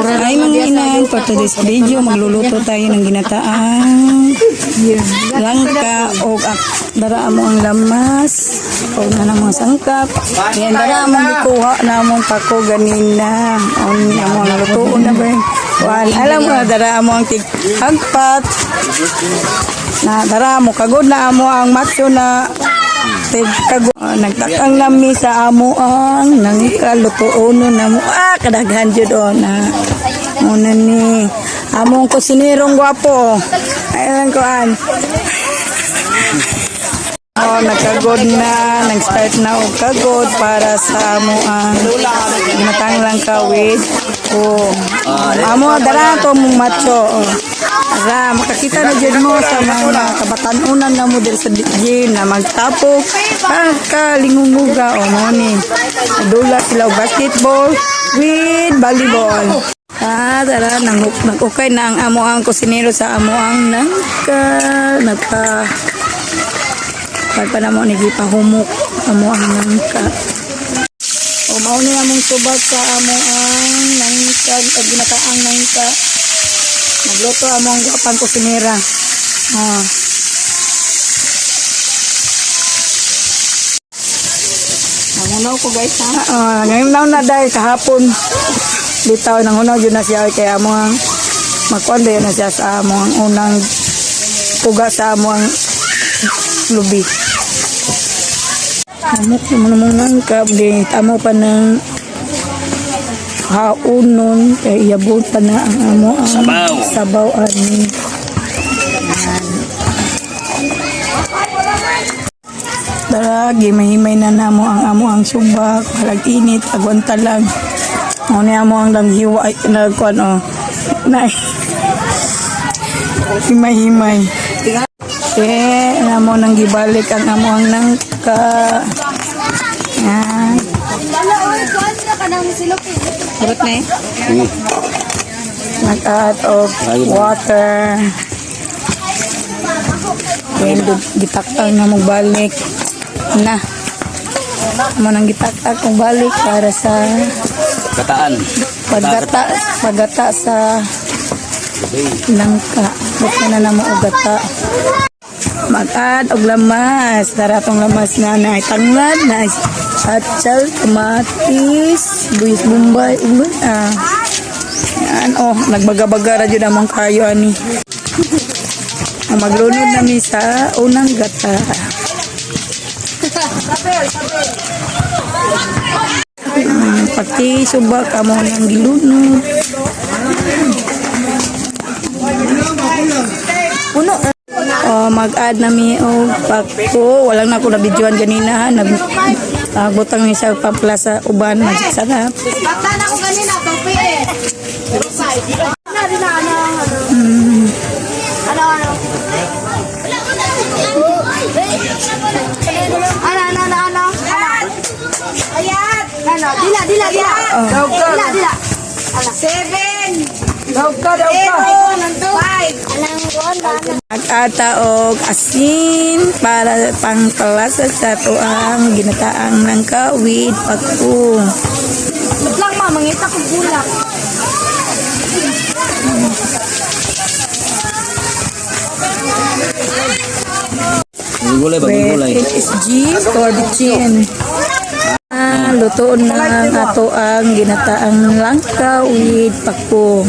Ay mga inan, for today's video, magluluto tayo ng ginataang langka o dara mo ang lamas o na namang sangkap. Yan, dara mo ikuha na mong pako ganina. O na mo nalutuon na ba? Alam mo, dara mo ang tighagpat. Na dara mo, kagod na mo ang macho na nagtakang lami sa amo ang nangkalutuon na mo kadaghan jud na muna ni among kusinirong gwapo ayun koan nagkagod na nag-start na og kagod para sa amo ang ginatang lang kawid amo dara to mong macho Ara, makakita na dyan mo sa mga kabatanunan na mo dito sa gym na magtapok kalingunguga o moni. Dula sila basketball with volleyball. Tara, nag-okay na ang amo ang kusinero sa amo ang pagpa na mo nagipahumok amo ang nangka. O mauni na mong subag sa amo ang nangka, ginataang nangka. Nagluto among gapang kusinera. Nangunaw ko guys ha. Nangunaw na dahil kahapon. Bitaw nangunaw yun na siya kaya among magkwanda na siya sa among unang puga sa among lubi. Amok naman nangkap din. Tamo pa ng haunon kay iyabot pa na ang amo ang sabaw ani daragi mahimay na namo ang amo ang subak halag init agwanta lang mo ni amo ang langhiwa nagkuan na himay namo nang gibalik ang amo ang nangka yan Urot na eh. Nag-add of water. Then, gitaktak na magbalik. Na. Manang gitaktak magbalik para sa paggata sa langka. Bukta na naman o gata. Mag-add og lamas. Daratong lamas na naitanglad na atsal, kamatis, buyis bombay, yan nagbaga-baga ra jud among kayo ani. Maglunod na mi sa unang gata. Pati subak amo nang gilunod. Puno mag-add na mi og pako, walang na ko na videoan ganina butang ni sa pamplasa uban magsarap. Bata na ko ganina topi eh. Ano. Ayat. Dila. Dila. 7. Daw ka. 5. Nag-ata og asin para pangpalasa sa tuang ginataang nangka with pako. Lang mangita ko bulak. Gulay. It is G for the chin. Lutoon na ato ang ginataang langka with pako.